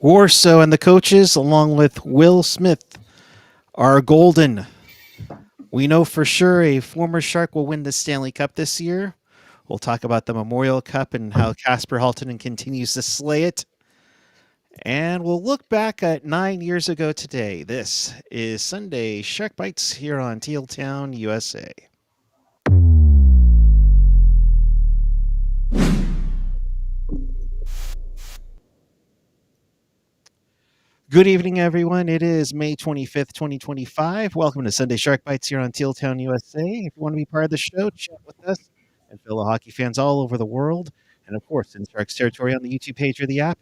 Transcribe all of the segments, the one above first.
Warso and the coaches, along with Will Smith, are golden. We know for sure a former Shark will win the Stanley Cup this year. We'll talk about the Memorial Cup and how Casper Haltonen continues to slay it. And we'll look back at 9 years ago today. This is Sunday Shark Bites here on Teal Town, USA. Good evening, everyone. It is May 25th, 2025. Welcome to Sunday Shark Bites here on Teal Town, USA. If you want to be part of the show, chat with us and fellow hockey fans all over the world. And of course, in Sharks territory on the YouTube page or the app.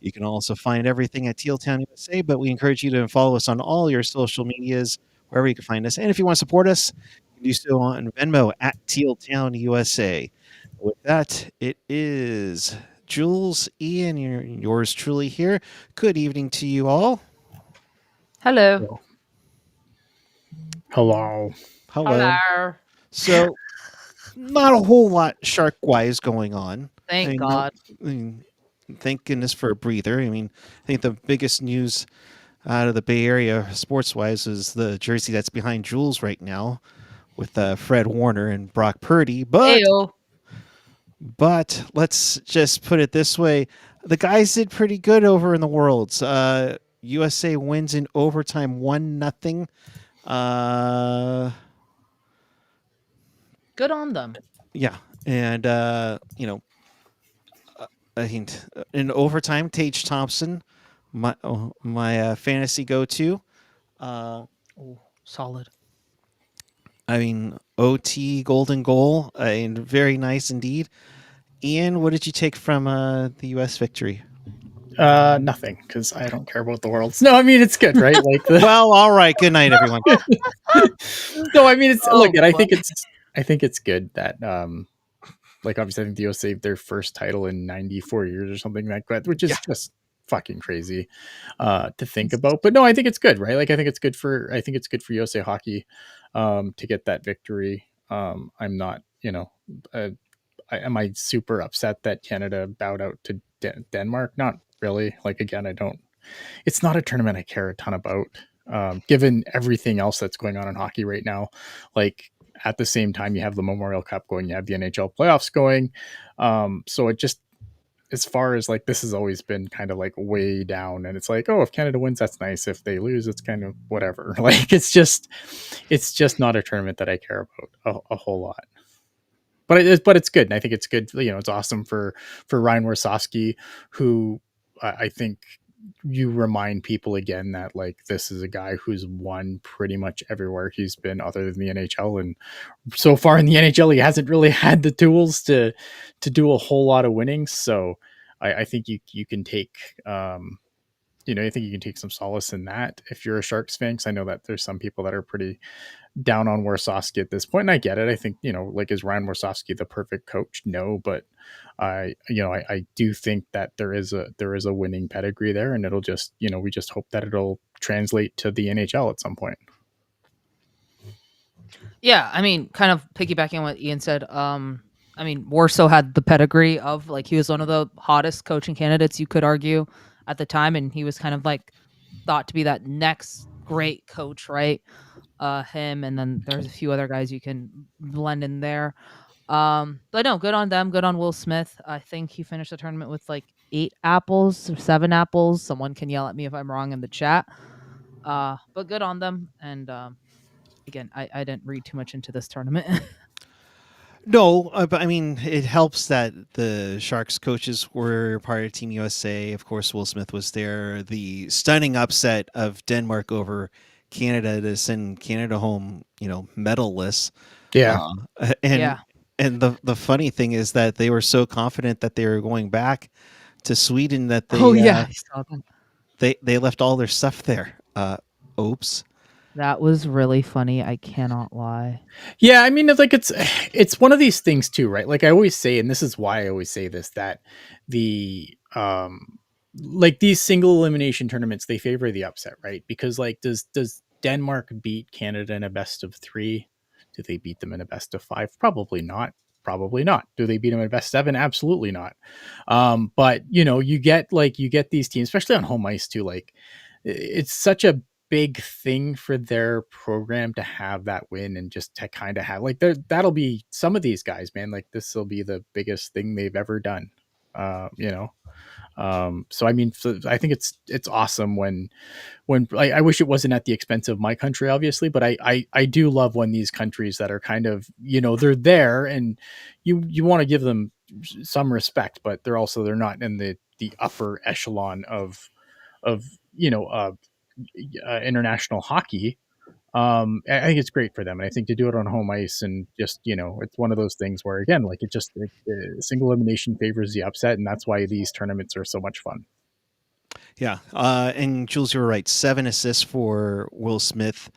You can also find everything at Teal Town, USA, but we encourage you to follow us on all your social medias, wherever you can find us. And if you want to support us, you can do so on Venmo at Teal Town, USA. With that, it is Jules, Ian, yours truly here. Good evening to you all. Hello. Hello. Hello. So, not a whole lot shark-wise going on. Thank God. Thank goodness for a breather. I think the biggest news out of the Bay Area sports-wise is the jersey that's behind Jules right now with Fred Warner and Brock Purdy. But let's just put it this way. The guys did pretty good over in the Worlds. USA wins in overtime 1-0. Good on them. Yeah. And, I think in overtime, Tage Thompson, my fantasy go-to. Solid. OT golden goal, very nice indeed. Ian, what did you take from the U.S. victory? Nothing, because I don't care about the Worlds. No, it's good, right? Well, all right. Good night, everyone. No, it's look. And I think it's good that obviously I think the US saved their first title in 94 years or something like that, which is just fucking crazy to think about. But no, I think it's good, right? I think it's good for USA hockey to get that victory. I'm not, am I super upset that Canada bowed out to Denmark? Not really. Again, I don't. It's not a tournament I care a ton about, given everything else that's going on in hockey right now. At the same time, you have the Memorial Cup going, you have the NHL playoffs going. So it just, as far as this has always been kind of way down, and it's oh, if Canada wins, that's nice. If they lose, it's kind of whatever. It's just not a tournament that I care about a whole lot. But it's good. And I think it's good. It's awesome for Ryan Warsofsky, who I think you remind people again that this is a guy who's won pretty much everywhere he's been other than the NHL. And so far in the NHL, he hasn't really had the tools to do a whole lot of winning. So I think you can take, I think you can take some solace in that if you're a Sharks fan. Cause I know that there's some people that are pretty down on Warsofsky at this point, and I get it. I think, is Ryan Warsofsky the perfect coach? No, but I do think that there is a winning pedigree there, and it'll just, we just hope that it'll translate to the NHL at some point. Yeah, kind of piggybacking on what Ian said. Warsaw had the pedigree of he was one of the hottest coaching candidates, you could argue, at the time, and he was kind of thought to be that next great coach, right? Him, and then there's a few other guys you can blend in there. But no, good on them. Good on Will Smith. I think he finished the tournament with 8 apples or 7 apples. Someone can yell at me if I'm wrong in the chat. But good on them. And again, I didn't read too much into this tournament. No, but it helps that the Sharks coaches were part of Team USA. Of course, Will Smith was there. The stunning upset of Denmark over Canada to send Canada home, medalless. Yeah. And the funny thing is that they were so confident that they were going back to Sweden that they left all their stuff there. Oops. That was really funny. I cannot lie. Yeah, it's one of these things too, right? I always say, and this is why I always say this, that the these single elimination tournaments, they favor the upset, right? Because does Denmark beat Canada in a best of 3? Do they beat them in a best of 5? Probably not. Probably not. Do they beat them at best 7? Absolutely not. But you get these teams, especially on home ice too. Like it's such a big thing for their program to have that win and just to kind of have like that'll be some of these guys, man. Like this will be the biggest thing they've ever done. You know. So I mean, I think it's awesome when I wish it wasn't at the expense of my country, obviously, but I do love when these countries that are kind of they're there and you want to give them some respect, but they're not in the upper echelon of international hockey. I think it's great for them, and I think to do it on home ice and just it's one of those things where again like single elimination favors the upset, and that's why these tournaments are so much fun. Yeah. And Jules, you were right. 7 assists for Will Smith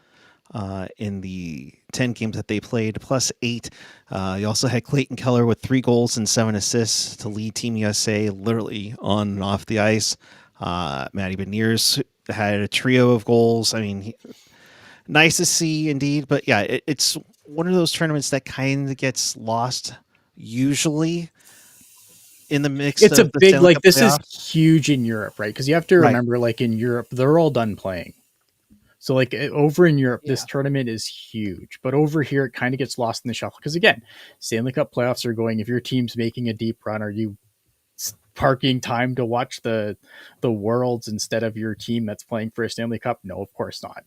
in the 10 games that they played, plus 8. You also had Clayton Keller with 3 goals and 7 assists to lead Team USA literally on and off the ice. Matty Beniers had a trio of goals. I mean, nice to see indeed. But yeah, it's one of those tournaments that kind of gets lost usually in the mix. It's of a the big Stanley like Cup this playoffs. is huge in Europe, right? Because you have to Right. remember, like in Europe, they're all done playing. So like over in Europe, this Yeah. tournament is huge, but over here it kind of gets lost in the shuffle because again, Stanley Cup playoffs are going. If your team's making a deep run, are you parking time to watch the Worlds instead of your team that's playing for a Stanley Cup? No, of course not.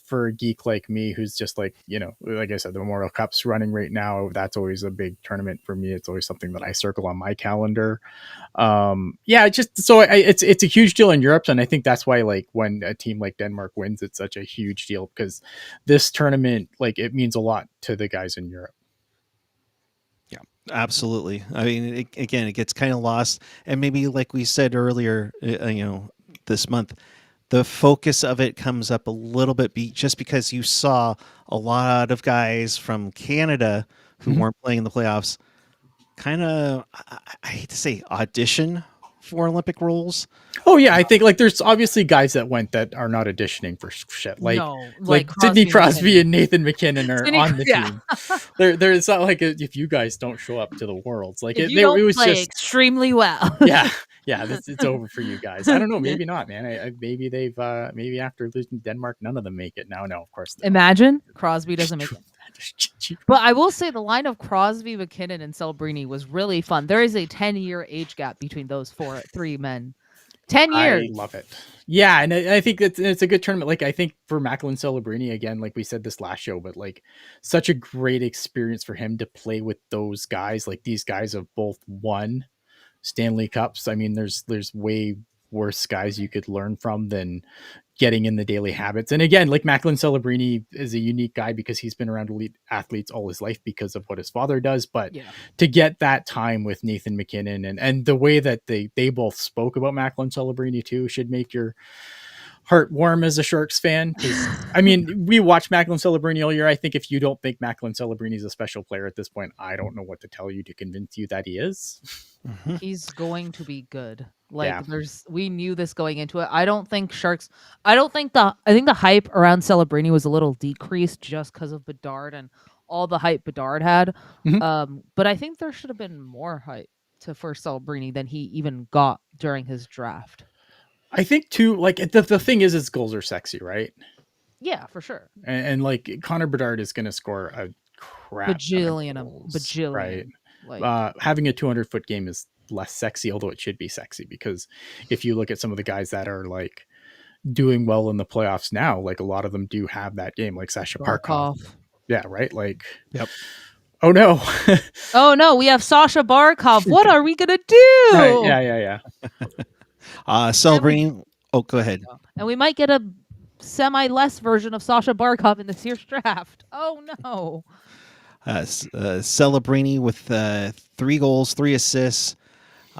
For a geek like me who's just like like I said, the Memorial Cup's running right now, that's always a big tournament for me. It's always something that I circle on my calendar. It's a huge deal in Europe, and I think that's why like when a team like Denmark wins, it's such a huge deal because this tournament like it means a lot to the guys in Europe. Absolutely. I mean, it gets kind of lost, and maybe like we said earlier, this month, the focus of it comes up a little bit just because you saw a lot of guys from Canada who weren't playing in the playoffs, kind of, I hate to say, audition for Olympic roles. Oh yeah, I think like there's obviously guys that went that are not auditioning for shit. Like No, like Crosby Sidney and Crosby McKinnon. and Nathan McKinnon are Sidney- on the yeah. team. There's not like if you guys don't show up to the Worlds, like If it you don't was play just extremely well, yeah. It's over for you guys. I don't know, maybe not, man. Maybe they've maybe after losing Denmark, none of them make it. No, of course they don't. Imagine Crosby doesn't make it. But I will say the line of Crosby, McKinnon, and Celebrini was really fun. There is a 10-year age gap between those three men. 10 years. I love it. Yeah, and I think it's a good tournament. Like I think for Macklin Celebrini, again, like we said this last show, but like such a great experience for him to play with those guys. Like these guys have both won Stanley Cups. I mean, there's way worse guys you could learn from than getting in the daily habits. And again, like Macklin Celebrini is a unique guy because he's been around elite athletes all his life because of what his father does. But to get that time with Nathan McKinnon and the way that they both spoke about Macklin Celebrini too should make your heart warm as a Sharks fan. I mean, we watched Macklin Celebrini all year. I think if you don't think Macklin Celebrini is a special player at this point, I don't know what to tell you to convince you that he is. He's going to be good. Like we knew this going into it. I think the hype around Celebrini was a little decreased just because of Bedard and all the hype Bedard had. But I think there should have been more hype for Celebrini than he even got during his draft. I think too, like the thing is his goals are sexy, right? Yeah, for sure. And like Connor Bedard is going to score a crap bajillion, right? Like having a 200-foot game is less sexy, although it should be sexy because if you look at some of the guys that are like doing well in the playoffs now, like a lot of them do have that game, like Sasha Barkov. Yeah, right. Like, yep. Oh no! Oh no! We have Sasha Barkov. What are we gonna do? Right, yeah. Celebrini. Oh, go ahead. And we might get a semi-less version of Sasha Barkov in this year's draft. Oh no! Celebrini with 3 goals, 3 assists,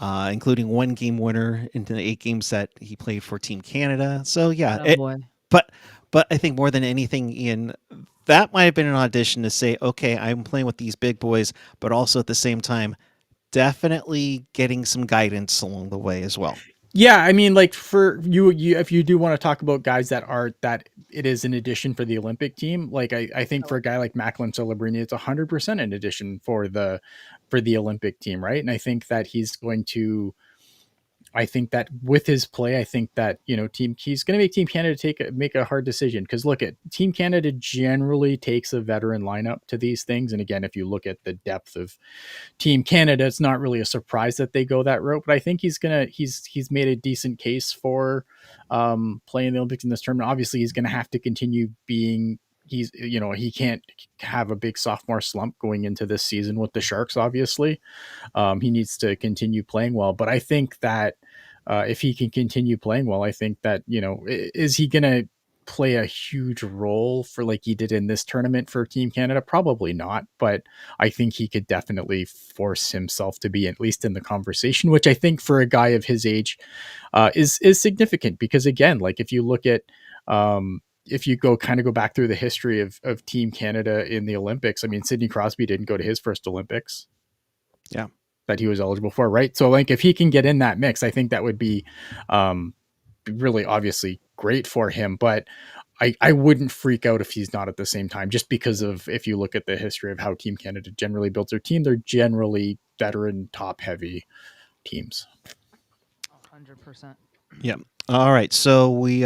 including 1 game winner in the 8 games that he played for Team Canada. So yeah, but I think more than anything, Ian, that might have been an audition to say, okay, I'm playing with these big boys, but also at the same time, definitely getting some guidance along the way as well. Yeah, I mean, like for you, if you do want to talk about guys that it is an addition for the Olympic team, like I think for a guy like Macklin Celebrini, it's 100% an addition for the Olympic team, right? And I think that I think that with his play, I think that he's going to make Team Canada make a hard decision, because look at Team Canada generally takes a veteran lineup to these things, and again, if you look at the depth of Team Canada, it's not really a surprise that they go that route. But I think he's made a decent case for playing the Olympics in this tournament. Obviously, he's going to have to continue being. He can't have a big sophomore slump going into this season with the Sharks. Obviously, he needs to continue playing well. But I think that if he can continue playing well, I think that is he going to play a huge role for like he did in this tournament for Team Canada? Probably not, but I think he could definitely force himself to be at least in the conversation, which I think for a guy of his age is significant, because again, like if you look at if you go back through the history of Team Canada in the Olympics, I mean, Sidney Crosby didn't go to his first Olympics. Yeah. That he was eligible for, right? So like if he can get in that mix, I think that would be really obviously great for him. But I wouldn't freak out if he's not at the same time, just because of, if you look at the history of how Team Canada generally builds their team, they're generally veteran top heavy teams. 100%. Yeah. All right. So we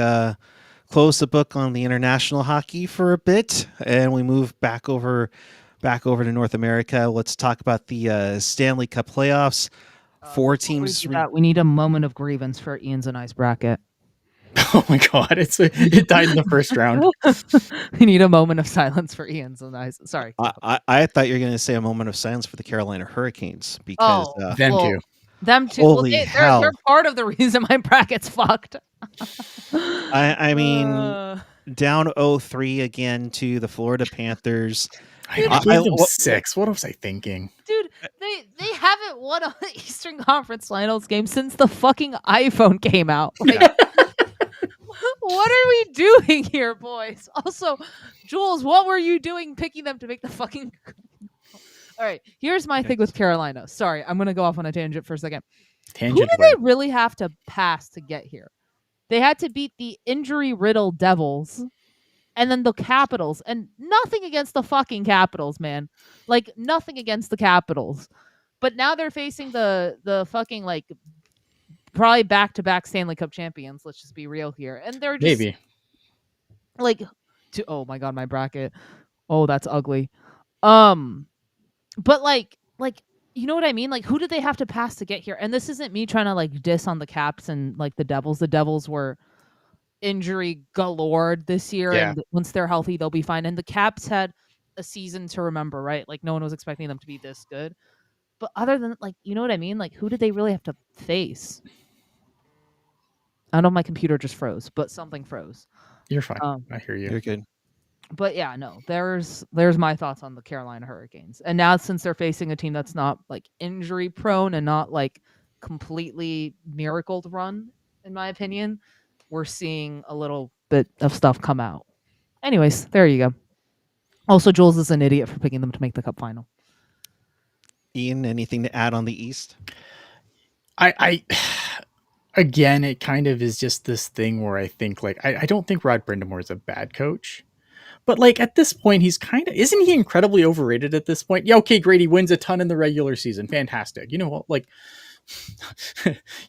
close the book on the international hockey for a bit, and we move back over to North America. Let's talk about the Stanley Cup playoffs. Four teams. We need a moment of grievance for Ian's and I's bracket. Oh my God, it died in the first round. We need a moment of silence for Ian's and I's. Sorry. I thought you were going to say a moment of silence for the Carolina Hurricanes, because them too. Holy hell. They're part of the reason my bracket's fucked. I mean, down 0-3 again to the Florida Panthers. I gave them 6. What was I thinking? Dude, they haven't won an Eastern Conference Finals game since the fucking iPhone came out. Like, what are we doing here, boys? Also, Jules, what were you doing picking them to make the fucking... All right, here's my thing with Carolina. Sorry, I'm going to go off on a tangent for a second. Who did they really have to pass to get here? They had to beat the injury-riddled Devils and then the Capitals. And nothing against the fucking Capitals, man. Like, nothing against the Capitals. But now they're facing the fucking, like, probably back-to-back Stanley Cup champions. Let's just be real here. And they're just... Maybe. Like, oh my God, my bracket. Oh, that's ugly. But like, you know what I mean? Like, who did they have to pass to get here? And this isn't me trying to like diss on the Caps and like the Devils. The Devils were injury galore this year, and once they're healthy, they'll be fine. And the Caps had a season to remember, right? Like, no one was expecting them to be this good. But other than, like, you know what I mean? Like, who did they really have to face? I know my computer just froze, but something froze. You're fine. I hear you. You're good. But yeah, no, there's my thoughts on the Carolina Hurricanes. And now, since they're facing a team that's not like injury prone and not like completely miracle run, in my opinion, we're seeing a little bit of stuff come out. Anyways, there you go. Also, Jules is an idiot for picking them to make the Cup final. Ian, anything to add on the East? I again, it kind of is just this thing where I think, like, I don't think Rod Brind'Amour is a bad coach. But like at this point, isn't he incredibly overrated at this point? Yeah, okay, great. He wins a ton in the regular season. Fantastic. You know what? Like,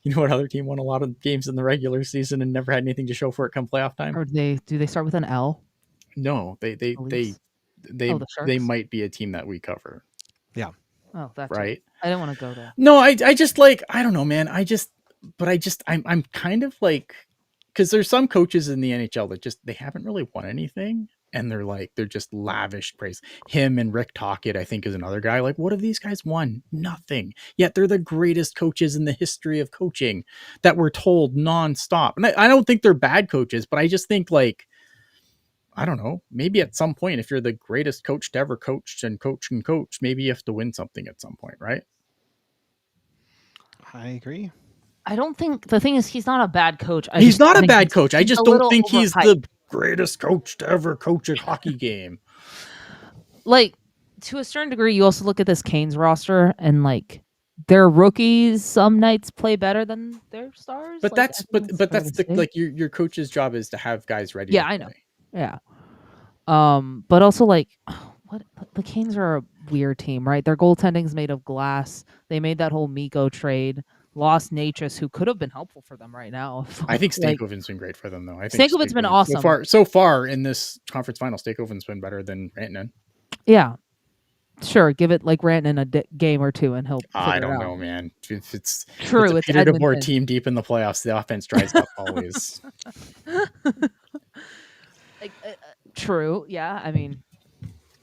you know what other team won a lot of games in the regular season and never had anything to show for it come playoff time? Or do they start with an L? No, they might be a team that we cover. Yeah. Oh, that's right. I didn't want to go there. No, I just like, I don't know, man. I'm kind of like, because there's some coaches in the NHL that they haven't really won anything. And they're just lavish praise. Him and Rick Tocchet, I think, is another guy. Like, what have these guys won? Nothing. Yet they're the greatest coaches in the history of coaching that we're told nonstop. And I don't think they're bad coaches, but I just think, like, I don't know, maybe at some point, if you're the greatest coach to ever coach, maybe you have to win something at some point, right? I agree. I don't think, the thing is, he's not a bad coach. He's not a bad coach. I just don't think he's the greatest coach to ever coach a hockey game. Like, to a certain degree, you also look at this Canes roster and like their rookies some nights play better than their stars. But Like, that's I think but fair that's to the say. like your coach's job is to have guys ready Yeah, to I know. play. Yeah. But also like what the Kings are a weird team, right? Their goaltending's made of glass. They made that whole Miko trade, lost Natchez, who could have been helpful for them right now. I think Like Stankoven's been great for them, though. I think Stankoven's been Stankoven awesome. so far in this conference final, Stankoven's been better than Rantanen. Yeah. Sure, give it like Rantanen a game or two and he'll I figure it don't out. know, man. If it's True, a it's Peter DeBoer Edmonton. team deep in the playoffs, the offense dries up always. Like true, yeah. I mean,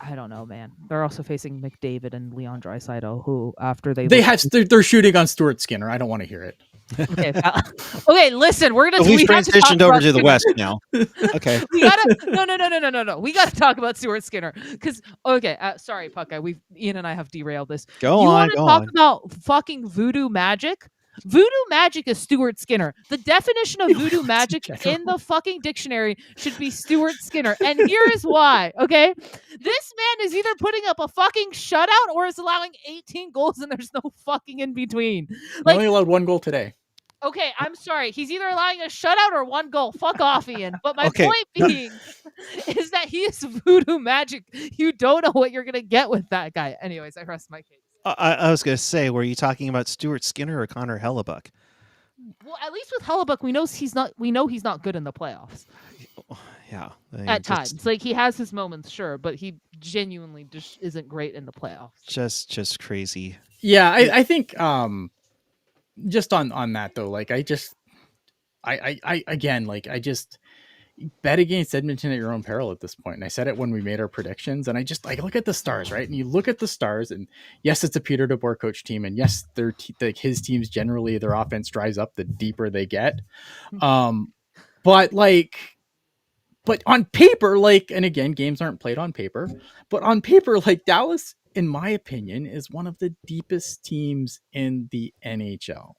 I don't know, man. They're also facing McDavid and Leon Draisaitl, who after They're shooting on Stuart Skinner. I don't want to hear it. Okay, okay. Listen, we're gonna. So we've We have to talk transitioned over about to the Skinner. West now. Okay. We gotta no. We gotta talk about Stuart Skinner because okay. Sorry, Puckeye. Ian and I have derailed this. Go You on, want to go talk on. about fucking voodoo magic? Voodoo magic is Stuart Skinner. The definition of voodoo magic in the fucking dictionary should be Stuart Skinner, and here is why. Okay, this man is either putting up a fucking shutout or is allowing 18 goals, and there's no fucking in between. He only allowed 1 goal today. Okay, I'm sorry. He's either allowing a shutout or 1 goal. Fuck off, Ian. But my Okay. point being is that he is voodoo magic. You don't know what you're gonna get with that guy. Anyways, I rest my case. I was going to say, were you talking about Stuart Skinner or Connor Hellebuck? Well, at least with Hellebuck, we know he's not good in the playoffs. Yeah. I mean, At times, like he has his moments, sure, but he genuinely just isn't great in the playoffs. Just crazy. Yeah, I think just on that though, like I again, like I just bet against Edmonton at your own peril at this point. And I said it when we made our predictions, and I look at the Stars, right? And you look at the Stars, and yes, it's a Peter DeBoer coach team, and yes, his teams generally their offense dries up the deeper they get. But on paper, like, and again, games aren't played on paper, but on paper, like Dallas, in my opinion, is one of the deepest teams in the NHL.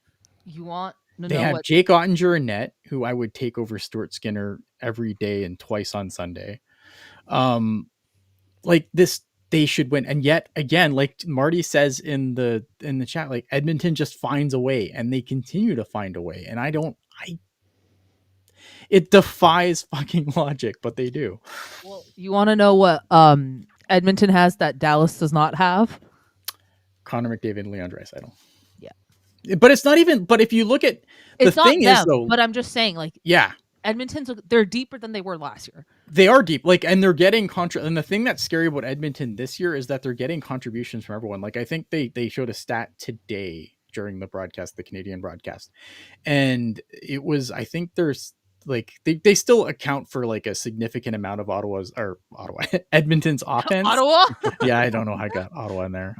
You want to They know have what? Jake Ottinger in net, who I would take over Stuart Skinner every day and twice on Sunday. Like this, they should win. And yet again, like Marty says in the chat, like Edmonton just finds a way, and they continue to find a way. And it defies fucking logic, but they do. Well, you want to know what Edmonton has that Dallas does not have? Connor McDavid and Leon Draisaitl. Yeah. But it's not even, but if you look at it's the not thing them, is though, but I'm just saying, like, yeah, they're deeper than they were last year. They are deep, like, and they're getting and the thing that's scary about Edmonton this year is that they're getting contributions from everyone. Like, I think they showed a stat today during the broadcast, the Canadian broadcast, and it was, I think there's like they still account for like a significant amount of Edmonton's offense. Ottawa. Yeah, I don't know how I got Ottawa in there.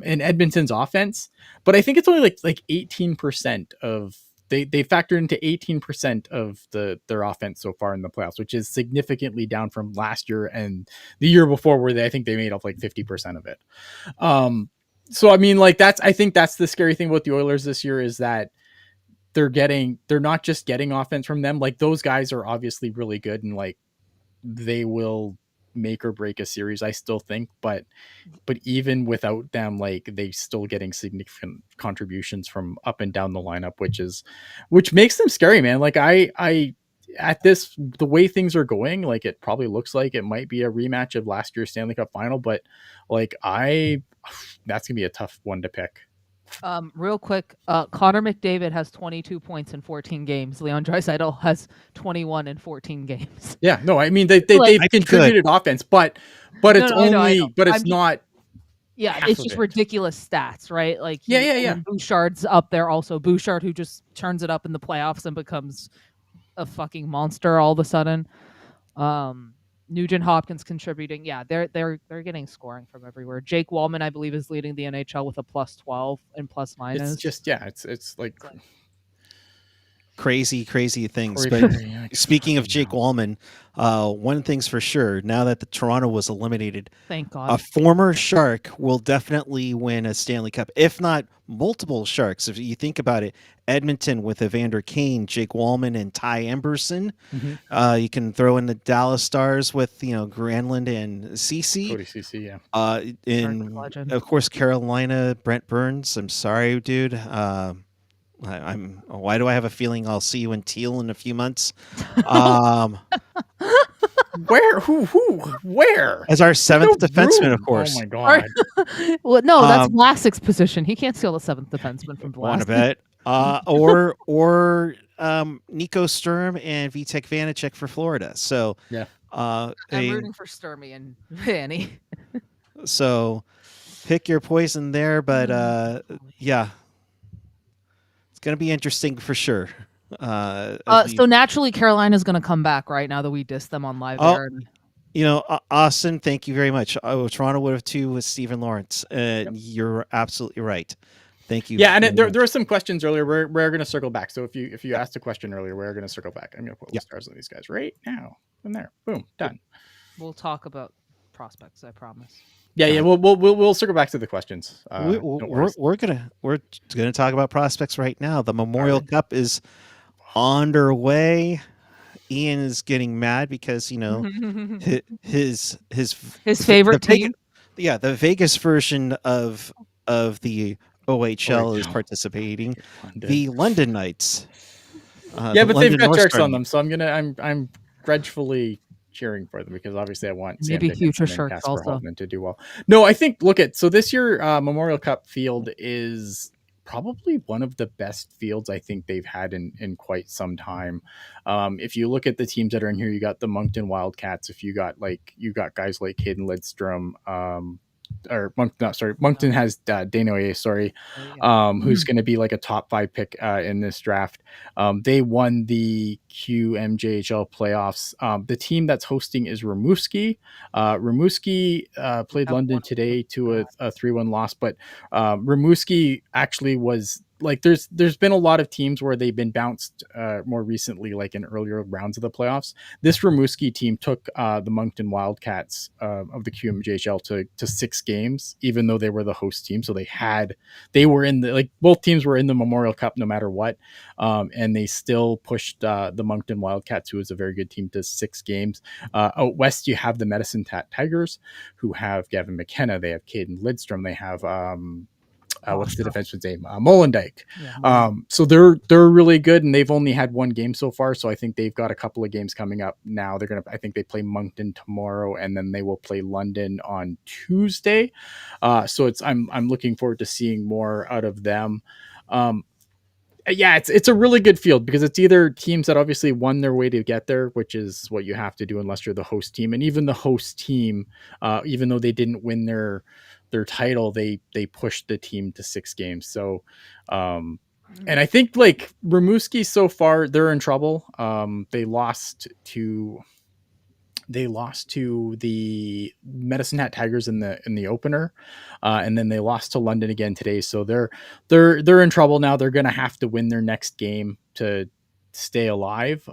In Edmonton's offense, but I think it's only like 18% of they factor into 18% of their offense so far in the playoffs, which is significantly down from last year and the year before, where I think they made up like 50% of it. So I mean, like I think that's the scary thing about the Oilers this year is that they're not just getting offense from them. Like those guys are obviously really good and like they will make or break a series, I still think, but even without them, like they still getting significant contributions from up and down the lineup, which makes them scary, man. Like I at this, the way things are going, like it probably looks like it might be a rematch of last year's Stanley Cup final, but like that's gonna be a tough one to pick. Real quick, Connor McDavid has 22 points in 14 games. Leon Draisaitl has 21 in 14 games. Yeah, no, I mean they've contributed offense, but it's it's not. Yeah, it's just ridiculous stats, right? Like yeah. Bouchard's up there also. Bouchard, who just turns it up in the playoffs and becomes a fucking monster all of a sudden. Nugent Hopkins contributing. Yeah, they're getting scoring from everywhere. Jake Wallman, I believe, is leading the NHL with a +12 and plus minus. It's just it's like crazy things. Corey But Perry, yeah, speaking of fucking Jake hell. Wallman, one thing's for sure: now that the Toronto was eliminated, Thank a God. former Shark will definitely win a Stanley Cup, if not multiple Sharks. If you think about it, Edmonton with Evander Kane, Jake Wallman, and Ty Emberson. Mhm. You can throw in the Dallas Stars with Granlund and Cece. Cody CC, yeah. In Legend. of course Carolina, Brent Burns. I'm sorry, dude. I'm. Why do I have a feeling I'll see you in Teal in a few months? Um, Where? Who? Where? as our There's seventh no defenseman, of room. Oh course. my god. Well, no, that's Um, Vlasic's position. He can't steal the seventh defenseman from Want to Vlasic. bet? Or Nico Sturm and Vitek Vanacek for Florida. So Yeah. I'm a rooting for Sturmy and Vanny. so pick your poison there, but yeah, it's gonna be interesting for sure. As we So naturally, Carolina's going to come back right now that we dissed them on live oh, air. And Austin, thank you very much. Toronto would have too with Stephen Lawrence. Yep. You're absolutely right. Thank you. Yeah, and very there much. were some questions earlier. We're going to circle back. So if you asked a question earlier, we're going to circle back. I'm going to put Yep. stars on these guys right now. In there, boom, done. we'll talk about prospects. I promise. Yeah. We'll circle back to the questions. We're gonna talk about prospects right now. The Memorial we? Cup is underway. Ian is getting mad because his favorite team. The Vegas version of the OHL is participating. The London Knights. Yeah, but they've got North Sharks Star on them, so I'm grudgefully cheering for them because obviously I want Sam Maybe future Dickinson and Sharks Casper also. Haltman to do well. No, I think so this year Memorial Cup field is probably one of the best fields I think they've had in quite some time. If you look at the teams that are in here, you got the Moncton Wildcats. If you got guys like Hayden Lidstrom, Moncton has Danoye, who's going to be like a top 5 pick in this draft. They won the QMJHL playoffs. The team that's hosting is Rimouski. Rimouski played London today to a 3-1 loss, but Rimouski actually was like there's been a lot of teams where they've been bounced more recently, like in earlier rounds of the playoffs. This Rimouski team took the Moncton Wildcats of the QMJHL to 6 games, even though they were the host team. So they were in the both teams were in the Memorial Cup no matter what, and they still pushed the Moncton Wildcats, who is a very good team, to 6 games. Out west, you have the Medicine Hat Tigers, who have Gavin McKenna. They have Caden Lidstrom. They have what's the defenseman's name? Molendyke. Yeah, so they're really good, and they've only had 1 game so far. So I think they've got a couple of games coming up now. I think they play Moncton tomorrow, and then they will play London on Tuesday. So I'm looking forward to seeing more out of them. Yeah, it's a really good field because it's either teams that obviously won their way to get there, which is what you have to do unless you're the host team, and even the host team, even though they didn't win their title, they pushed the team to 6 games. So and I think like Rimouski so far, they're in trouble. They lost to the Medicine Hat Tigers in the opener, and then they lost to London again today. So they're in trouble now. They're going to have to win their next game to stay alive.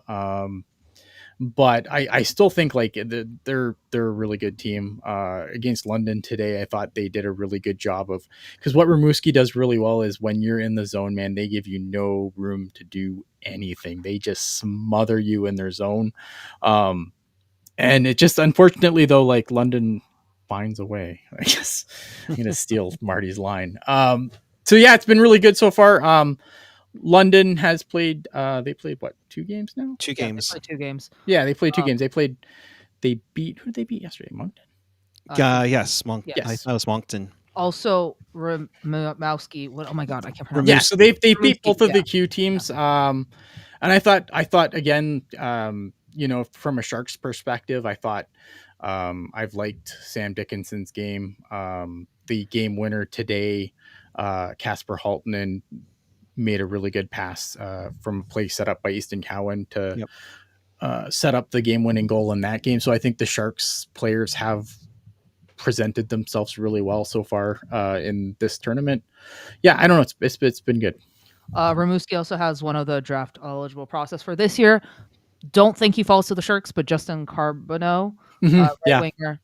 But I still think like they're a really good team. Against London today, I thought they did a really good job of, because what Rimouski does really well is when you're in the zone, man, they give you no room to do anything. They just smother you in their zone. And it just, unfortunately though, like London finds a way. I guess I'm gonna steal Marty's line. So yeah, it's been really good so far. London has played. They played what, 2 games now? 2 They games. played 2 games. Yeah, they played 2 games. They beat, who did they beat yesterday? Moncton. Yes, Yes. I thought it was Moncton. Also, Rimouski. Oh my God, I can't pronounce. Yeah, so they beat Rimouski, both of yeah. the Q teams. And I thought again, from a Sharks perspective, I thought I've liked Sam Dickinson's game. The game winner today, Casper Haltman made a really good pass from a play set up by Easton Cowan to set up the game-winning goal in that game. So I think the Sharks players have presented themselves really well so far in this tournament. Yeah, I don't know. It's been good. Rimouski also has one of the draft eligible process for this year. Don't think he falls to the Sharks, but Justin Carbonneau, right Yeah, winger,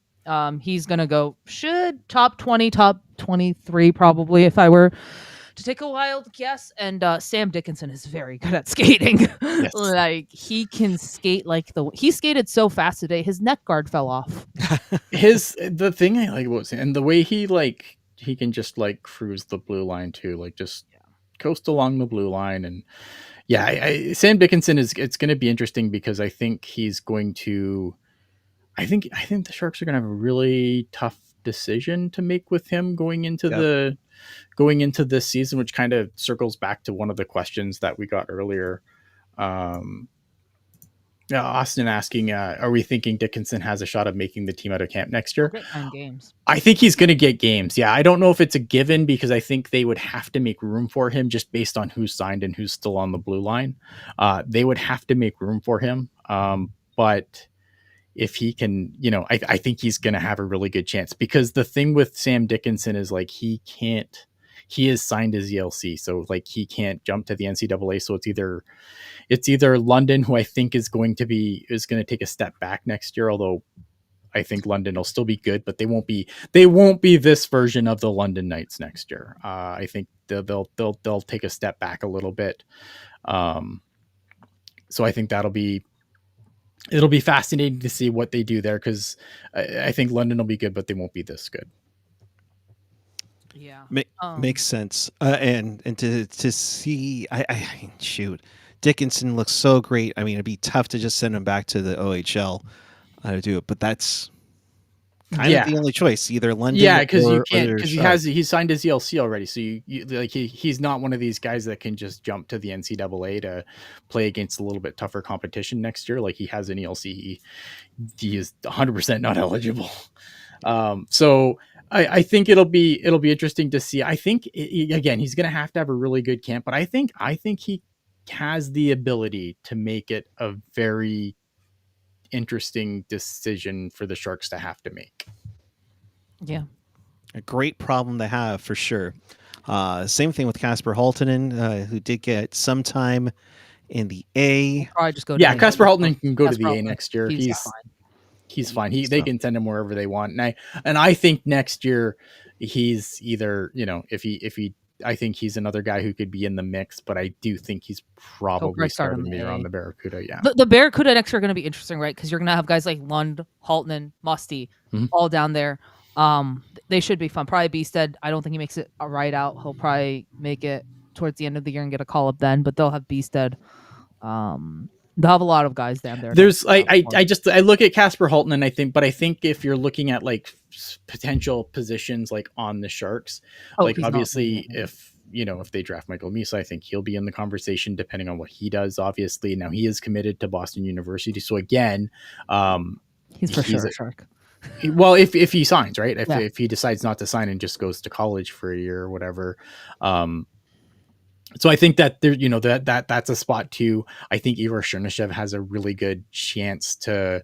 he's gonna go should top 20, top 23 probably if I were to take a wild guess. And Sam Dickinson is very good at skating. yes. Like he can skate he skated so fast today, his neck guard fell off. The thing I like about Sam, and the way he can just like cruise the blue line too, like just coast along the blue line. And yeah, Sam Dickinson it's going to be interesting because I think he's going to. I think the Sharks are going to have a really tough decision to make with him Yep. going into this season, which kind of circles back to one of the questions that we got earlier. Um, Austin asking, are we thinking Dickinson has a shot of making the team out of camp next He'll year? get 9 games. I think he's going to get games. Yeah, I don't know if it's a given because I think they would have to make room for him just based on who's signed and who's still on the blue line. They would have to make room for him. But if he can, I think he's going to have a really good chance because the thing with Sam Dickinson is like he is signed as ELC, so like he can't jump to the NCAA. So it's either London, who I think is going to take a step back next year, although I think London will still be good, but they won't be this version of the London Knights next year. I think they'll take a step back a little bit. So I think it'll be fascinating to see what they do there because I think London will be good, but they won't be this good. Yeah. Makes sense. And to see, shoot, Dickinson looks so great. I mean, it'd be tough to just send him back to the OHL to do it, but that's kind of the only choice, either London. Yeah, because you can't or because he's signed his ELC already. So you like he's not one of these guys that can just jump to the NCAA to play against a little bit tougher competition next year. Like he has an ELC, he is 100% not eligible. So I think it'll be interesting to see. I think again he's going to have a really good camp, but I think he has the ability to make it a very interesting decision for the Sharks to have to make. Yeah. A great problem to have for sure. Same thing with Casper Haltinen, who did get some time in the A. Probably just go. Yeah, Casper Haltinen can go to the A Haltinen, next year. He's fine. They So- can send him wherever they want. And I think next year he's either, I think he's another guy who could be in the mix, but I do think he's probably starting the year on the Barracuda. Yeah. The Barracuda next year are going to be interesting, right? Because you're going to have guys like Lund, Haltnen, Musty, all down there. They should be fun. Probably Beasted. I don't think he makes it right out. He'll probably make it towards the end of the year and get a call up then, but they'll have Beasted. They'll have a lot of guys down there. There's I look at Casper Haltnen, I think if you're looking at like potential positions like on the Sharks, like obviously if they draft Michael Misa, I think he'll be in the conversation depending on what he does. Obviously now he is committed to Boston University, so again, he's for sure a Shark. Well, if he signs, right? If he decides not to sign and just goes to college for a year or whatever. So I think that there, that's a spot too. I think Igor Chernishev has a really good chance to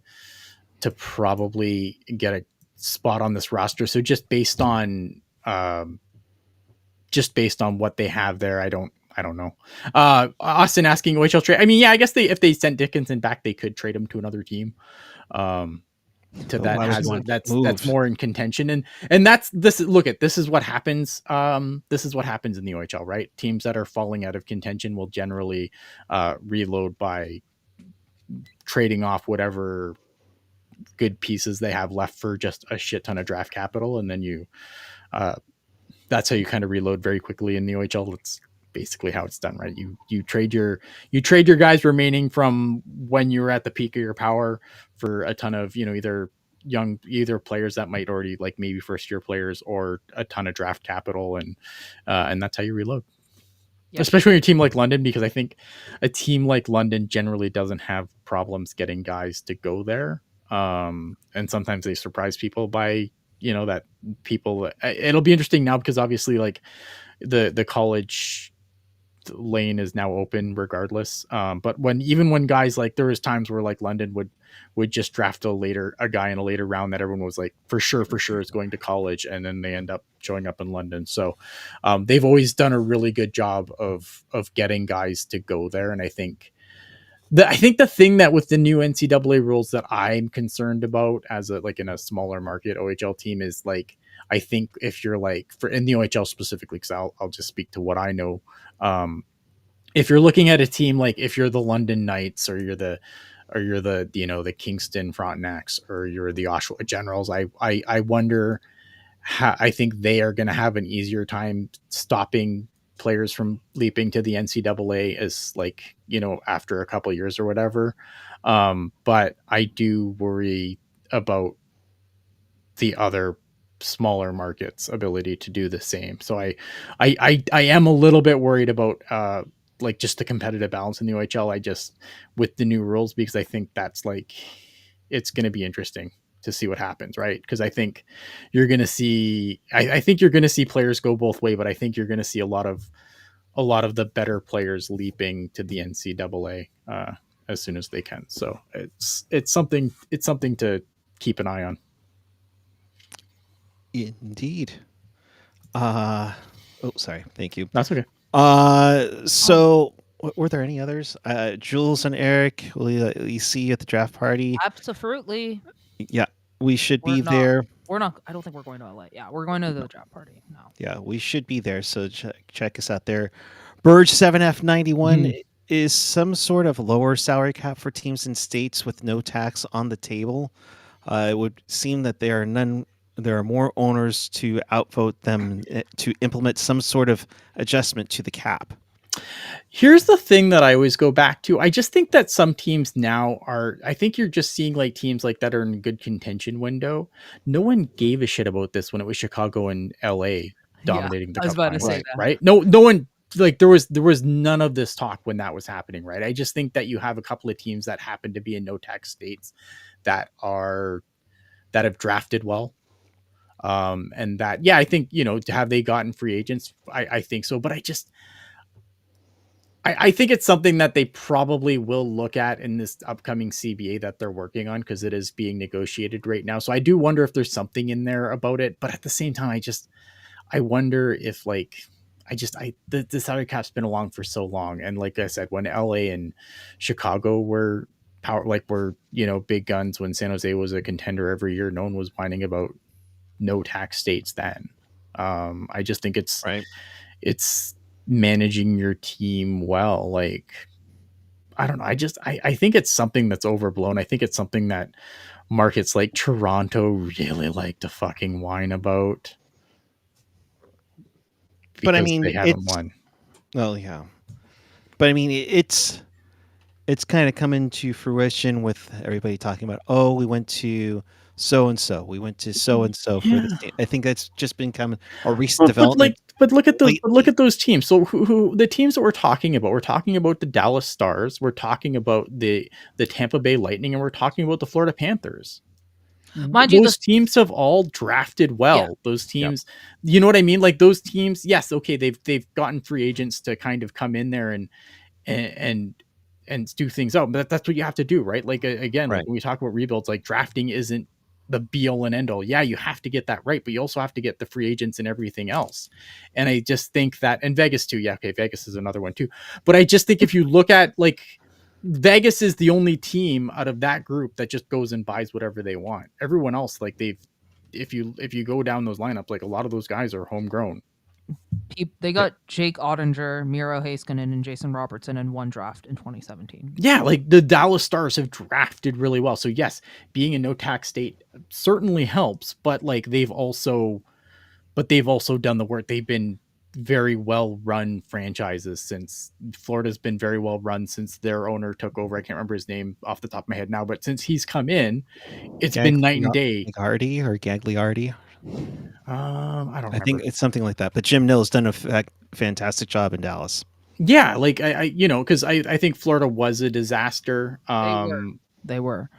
probably get a spot on this roster. So just based on what they have there, I don't know. Austin asking OHL trade. I mean, yeah, I guess if they sent Dickinson back, they could trade him to another team. That's more in contention, and that's this. Look at this is what happens. This is what happens in the OHL, right? Teams that are falling out of contention will generally reload by trading off whatever good pieces they have left for just a shit ton of draft capital, and then that's how you kind of reload very quickly in the OHL. It's basically how it's done, right? You trade your guys remaining from when you were at the peak of your power for a ton of either players that might already like maybe first year players or a ton of draft capital, and that's how you reload. Yep. Especially when you're a team like London, because I think a team like London generally doesn't have problems getting guys to go there, and sometimes they surprise people by that people. It'll be interesting now because obviously like the college lane is now open regardless. But even when guys like there was times where like London would just draft a guy in a later round that everyone was like for sure is going to college, and then they end up showing up in London. So they've always done a really good job of getting guys to go there, and I think the thing that with the new NCAA rules that I'm concerned about as a like in a smaller market OHL team is like I think if you're like for in the OHL specifically, because I'll just speak to what I know. If you're looking at a team like if you're the London Knights or you're the the Kingston Frontenacs or you're the Oshawa Generals, I wonder how I think they are going to have an easier time stopping players from leaping to the NCAA as like after a couple of years or whatever. But I do worry about the other smaller markets ability to do the same. So I am a little bit worried about like just the competitive balance in the OHL. I just with the new rules, because I think that's like it's going to be interesting to see what happens, right? Because I think you're going to see I think you're going to see players go both way, but I think you're going to see a lot of the better players leaping to the NCAA as soon as they can. So it's something to keep an eye on. Indeed. Sorry. Thank you. That's okay. So were there any others? Jules and Eric, will you see you at the draft party? Absolutely. Yeah, we should We're be not- there. We're not. I don't think we're going to LA. Yeah, we're going to the draft party. No. Yeah, we should be there. So check us out there. Burge 7F91 is some sort of lower salary cap for teams in states with no tax on the table. It would seem that there are more owners to outvote them to implement some sort of adjustment to the cap. Here's the thing that I always go back to. I just think that some teams now I think you're just seeing like teams like that are in a good contention window. No one gave a shit about this when it was Chicago and LA dominating the I was cup about to final, say that. right? No one like there was none of this talk when that was happening, right? I just think that you have a couple of teams that happen to be in no tax states that have drafted well. And that, yeah, I think, have they gotten free agents? I think so, but I think it's something that they probably will look at in this upcoming CBA that they're working on because it is being negotiated right now. So I do wonder if there's something in there about it. But at the same time, I wonder if like, the salary cap's been along for so long. And like I said, when LA and Chicago were big guns, when San Jose was a contender every year, no one was whining about no tax states then. I just think it's right. It's managing your team well. Like, I don't know. I think it's something that's overblown. I think it's something that markets like Toronto really like to fucking whine about. But I mean, they haven't won. Well, yeah. But I mean, it's kind of coming to fruition with everybody talking about, oh, we went to so and so. We went to so and so for this game. I think that's just been coming a recent development. But look at those teams. So who the teams that we're talking about? We're talking about the Dallas Stars. We're talking about the Tampa Bay Lightning, and we're talking about the Florida Panthers. Mind those teams have all drafted well. Yeah. Those teams, you know what I mean? Like those teams, yes, okay, they've gotten free agents to kind of come in there and do things out. But that's what you have to do, right? Like again, like when we talk about rebuilds, like drafting isn't the be all and end all. Yeah, you have to get that right, but you also have to get the free agents and everything else. And I just think that, and Vegas too. Yeah, okay, Vegas is another one too. But I just think if you look at like Vegas is the only team out of that group that just goes and buys whatever they want. Everyone else, like if you go down those lineups, like a lot of those guys are homegrown. They got Jake Ottinger, Miro Heiskanen, and Jason Robertson in one draft in 2017. Yeah, like the Dallas Stars have drafted really well. So yes, being a no tax state certainly helps, but like they've also done the work. They've been very well run franchises since Florida's been very well run since their owner took over. I can't remember his name off the top of my head now, but since he's come in, it's been night and day. Gagliardi. I don't remember. I think it's something like that. But Jim Nill's done a fantastic job in Dallas. Yeah, like I because I think Florida was a disaster. They were.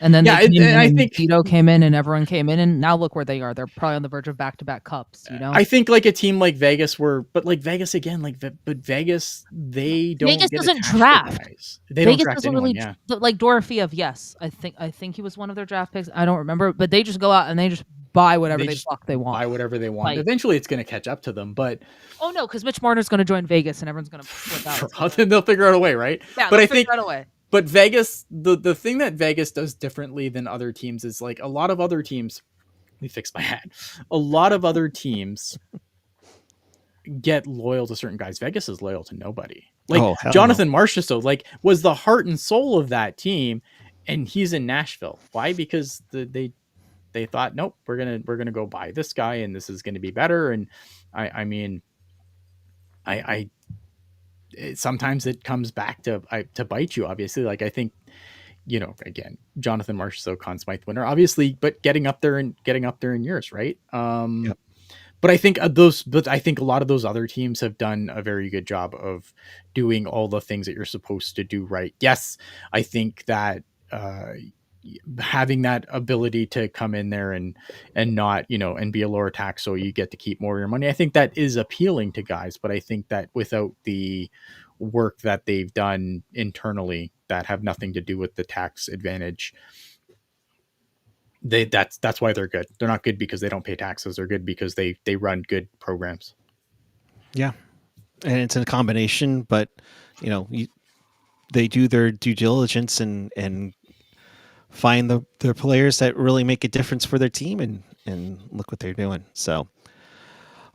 And then Yeah, they came in, I and think Tito came in, and everyone came in, and now look where they are. They're probably on the verge of back-to-back cups. You know, I think like a team like Vegas but like Vegas again, but Vegas, they don't Vegas get doesn't attached to draft. guys. They don't Vegas draft doesn't anyone. really Yeah, like Dorofeev. Yes, I think he was one of their draft picks. I don't remember, but they just go out and they just buy whatever they they just fuck they want. buy whatever they want. Like, Eventually, it's going to catch up to them, but oh no, because Mitch Marner's going to join Vegas and everyone's going to flip out. they'll figure out a way, right? Yeah, But they'll I figure think, out a way. but Vegas, the thing that Vegas does differently than other teams is like a lot of other teams. Let me fix my hat. A lot of other teams get loyal to certain guys. Vegas is loyal to nobody. Like Jonathan Marchessault, like was the heart and soul of that team, and he's in Nashville. Why? Because they thought, nope, we're gonna go buy this guy, and this is gonna be better. And I mean, sometimes it comes back to bite you. Obviously, like I think, again, Jonathan Marchessault, Conn Smythe winner, obviously, but getting up there in years, right? Yep. But I think I think a lot of those other teams have done a very good job of doing all the things that you're supposed to do right. Yes, I think that having that ability to come in there and not, and be a lower tax, so you get to keep more of your money, I think that is appealing to guys. But I think that without the work that they've done internally that have nothing to do with the tax advantage, that's why they're good. They're not good because they don't pay taxes. They're good because they run good programs. Yeah, and it's a combination, but they do their due diligence and find the players that really make a difference for their team, and look what they're doing. So,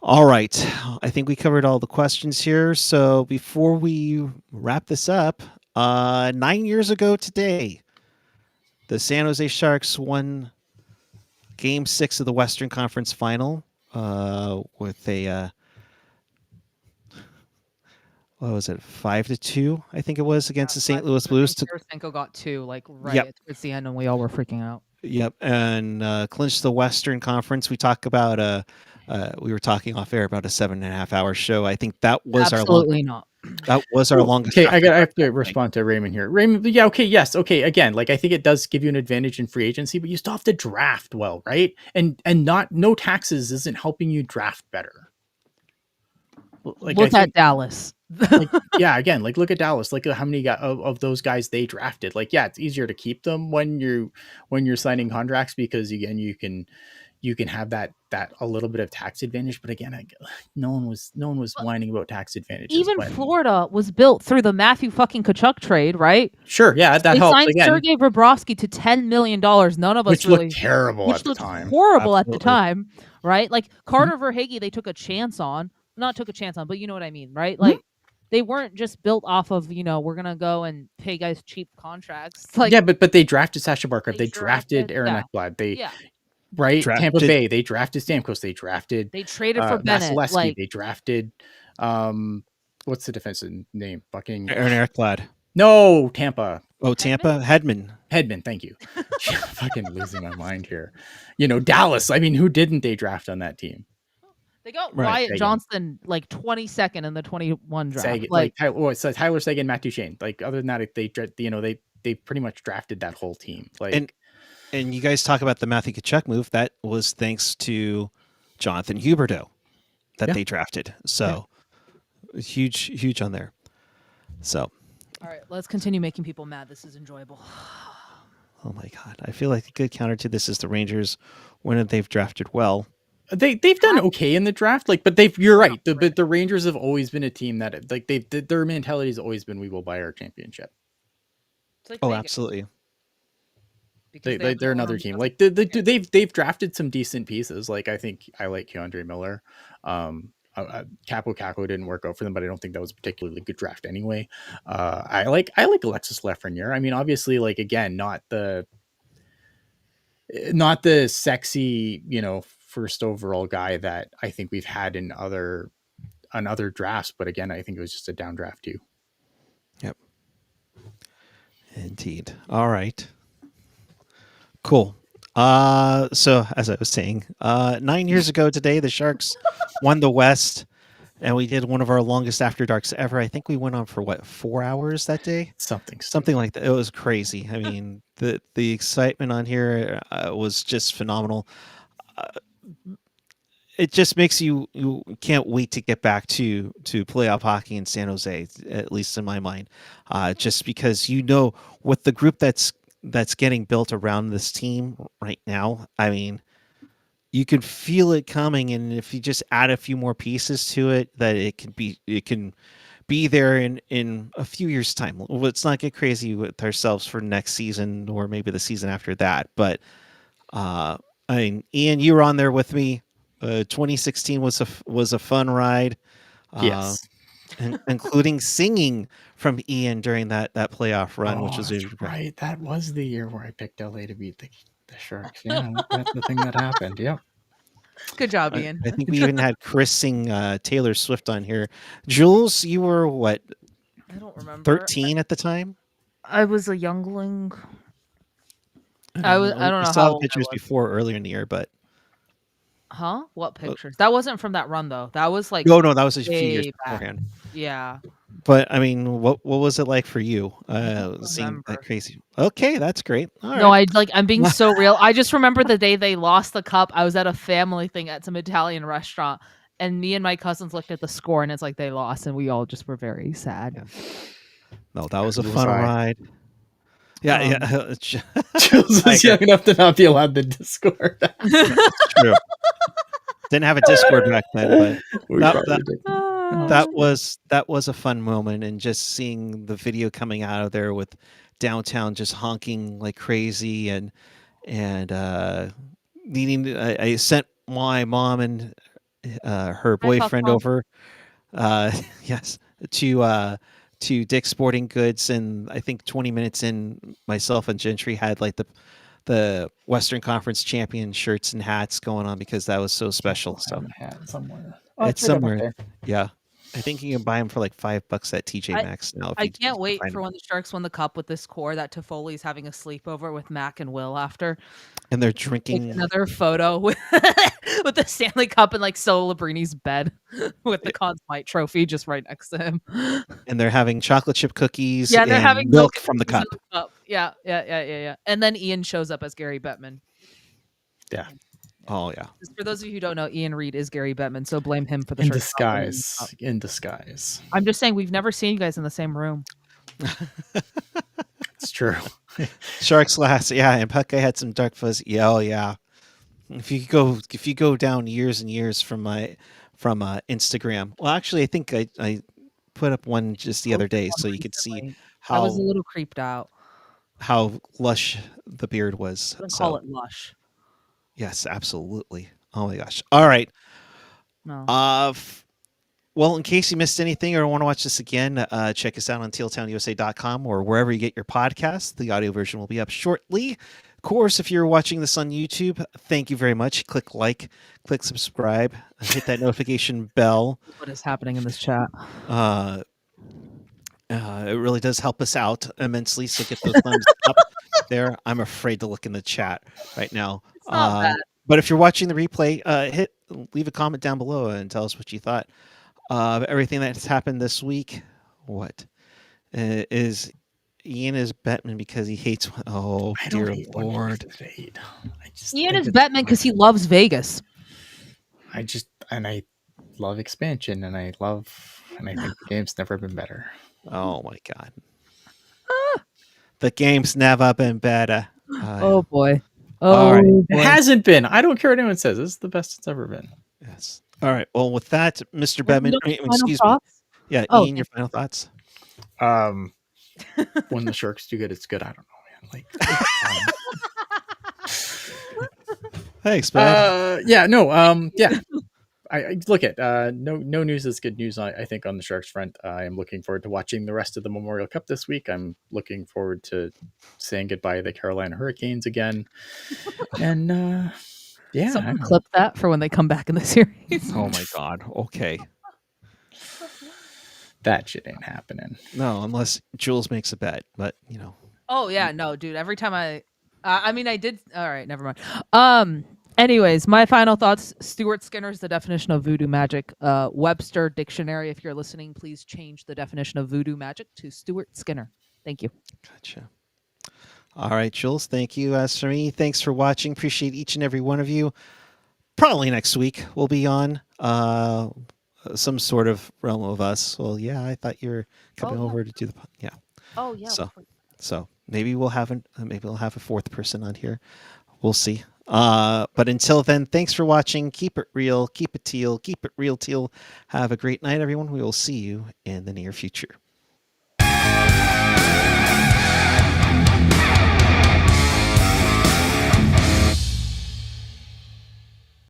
all right, I think we covered all the questions here. So before we wrap this up, 9 years ago today, the San Jose Sharks won Game 6 of the Western Conference Final with a what was it, 5-2? I think it was against the St. Louis Blues. Tarasenko got 2, like towards the end, and we all were freaking out. Yep, and clinched the Western Conference. We talk about we were talking off air about a 7.5-hour show. I think that was absolutely not. That was our longest. Okay, I have to respond to Raymond here. Raymond, yeah, okay, yes, okay. Again, like I think it does give you an advantage in free agency, but you still have to draft well, right? And no taxes isn't helping you draft better. Like look at Dallas. Yeah, again, like look at Dallas. Like how many of those guys they drafted. Like, yeah, it's easier to keep them when you're signing contracts, because again, you can have that a little bit of tax advantage. But again, no one was whining about tax advantages. Even Florida was built through the Matthew fucking Tkachuk trade, right? Sure, yeah, that helped. They signed Sergei Bobrovsky to $10 million. None of us which looked terrible at the time. Horrible at the time, right? Like Carter Verhaeghe, they took a chance on. Not took a chance on, but you know what I mean, right? Like they weren't just built off of, we're gonna go and pay guys cheap contracts. Like, yeah, but they drafted Sasha Barkov. They drafted Aaron Ekblad. Right? Tampa Bay, they drafted Stamkos. They traded for Bennett. Like, they drafted what's the defensive name? Fucking Aaron Ekblad. No, Tampa. Oh, Tampa? Hedman, thank you. Fucking losing my mind here. Dallas. I mean, who didn't they draft on that team? They got Wyatt Johnston like 22nd in the 21 draft. So Tyler Seguin, Matt Duchene. Like other than that, they pretty much drafted that whole team. Like, and you guys talk about the Matthew Tkachuk move. That was thanks to Jonathan Huberdeau that they drafted. So huge on there. So, all right, let's continue making people mad. This is enjoyable. Oh my God, I feel like a good counter to this is the Rangers when they've drafted well. They've done okay in the draft, but you're right. The Rangers have always been a team that like their mentality has always been, we will buy our championship. Like absolutely. They're another team. Like they've drafted some decent pieces. Like I think I like Keandre Miller. Capo Caco didn't work out for them, but I don't think that was a particularly good draft anyway. I like Alexis Lafreniere. I mean, obviously, like again, not the sexy, first overall guy that I think we've had in other drafts. But again, I think it was just a down draft too. Yep. Indeed. All right. Cool. So as I was saying, 9 years ago today, the Sharks won the West. and we did one of our longest after darks ever. I think we went on for 4 hours that day, Something something stupid. like that. It was crazy. I mean, the excitement on here was just phenomenal. Uh, it just makes you can't wait to get back to playoff hockey in San Jose, at least in my mind, just because with the group that's getting built around this team right now. I mean, you can feel it coming, and if you just add a few more pieces to it, that it can be there in a few years' time. Let's not get crazy with ourselves for next season or maybe the season after that, but uh, I mean, Ian, you were on there with me. 2016 was a fun ride, uh, Yes. including singing from Ian during that playoff run, which Oh, was that's right. That was the year where I picked LA to beat the Sharks. Yeah, that's the thing that happened. Yep. Good job, I, Ian. I think we even had Chris sing Taylor Swift on here. Jules, you were what, I don't remember. 13 at the time? I was a youngling. I I don't was. know. I don't We know how saw the old I pictures was. before earlier in the year, but Huh? What uh, pictures? That wasn't from that run though. That was like no, that was a few years way back. beforehand. Yeah. But I mean, what was it like for you I don't seeing that remember. crazy? Okay, that's great. All No, right. I'm being so real. I just remember the day they lost the cup. I was at a family thing at some Italian restaurant, and me and my cousins looked at the score, and it's like they lost, and we all just were very sad. Yeah. No, that was a Who was fun I? ride. Yeah, Um, yeah. Jules I was agree. young enough to not be allowed to Discord. That's true. Didn't have a Discord back then, but We that that probably did. Oh, Ah. it's that was a fun moment, and just seeing the video coming out of there with downtown just honking like crazy, and needing. I sent my mom and her Hi, Puck boyfriend Mom. over. Yes, to Dick's Sporting Goods, and I think 20 minutes in, myself and Gentry had like the Western Conference champion shirts and hats going on because that was so special. I have So a hat somewhere. Oh, it's it's right up somewhere. there. Yeah, I think you can buy them for like $5 at TJ I Maxx now if I you can't can wait find for them. when the Sharks win the cup with this core that Toffoli's having a sleepover with Mac and Will after. And they're Take drinking, another photo with with the Stanley Cup and like Celebrini's bed with the Conn Smythe trophy just right next to him. and they're having chocolate chip cookies Yeah, and they're and having milk milk and from the cookies in cup. the cup. Yeah, yeah, yeah, yeah, yeah. And then Ian shows up as Gary Bettman. Yeah. Oh yeah. Just for those of you who don't know, Ian Reed is Gary Bettman, so blame him for the In Sharks not winning the cup. disguise. In disguise. I'm just saying we've never seen you guys in the same room. It's true. Sharks last, yeah, and Puckeye had some dark fuzz. Yeah, oh yeah. If you go down years and years from Instagram. Well, actually, I think I put up one just the other Posted day, one so you could see recently. I was a how little creeped out. lush the beard was. I wouldn't call So it lush. yes, absolutely. Oh my gosh. All right. No. Well, in case you missed anything or want to watch this again, check us out on tealtownusa.com or wherever you get your podcasts. The audio version will be up shortly. Of course, if you're watching this on YouTube, thank you very much. Click like, click subscribe, hit that notification bell. What is happening in this chat? Uh, it really does help us out immensely. So get those thumbs up there. I'm afraid to look in the chat right now. It's not bad. But if you're watching the replay, leave a comment down below and tell us what you thought of everything that's happened this week. What is Ian is Bettman because he hates? Oh I dear don't hate Lord! hate. I just Ian think is it's Bettman because he loves Vegas. I love expansion and I think the game's never been better. Oh my God! The game's never been better. Oh boy. All right. Oh It boy. hasn't been. I don't care what anyone says. This is the best it's ever been. Yes. All right. Well, with that, Mr. You Bettman, know the final excuse me. thoughts? Yeah, Oh, Ian, your final thoughts. When the Sharks do good, it's good. I don't know, man. Thanks, man. Yeah, no, yeah. I look at no news is good news. I think on the Sharks front, I am looking forward to watching the rest of the Memorial Cup this week. I'm looking forward to saying goodbye to the Carolina Hurricanes again, and yeah, Someone clip that for when they come back in the series. Oh my God. Okay. that shit ain't happening. No, unless Jules makes a bet, but you know. Oh yeah, no, dude. Every time I mean, I did. All right, never mind. Anyways, my final thoughts. Stuart Skinner's the definition of voodoo magic. Webster Dictionary, if you're listening, please change the definition of voodoo magic to Stuart Skinner. Thank you. Gotcha. All right, Jules. Thank you. As for me, thanks for watching. Appreciate each and every one of you. Probably next week we'll be on some sort of realm of us. Well, yeah, I thought you were coming over to do the yeah. Oh yeah. So maybe we'll have a fourth person on here. We'll see. But until then, thanks for watching. Keep it real. Keep it teal. Keep it real teal. Have a great night, everyone. We will see you in the near future.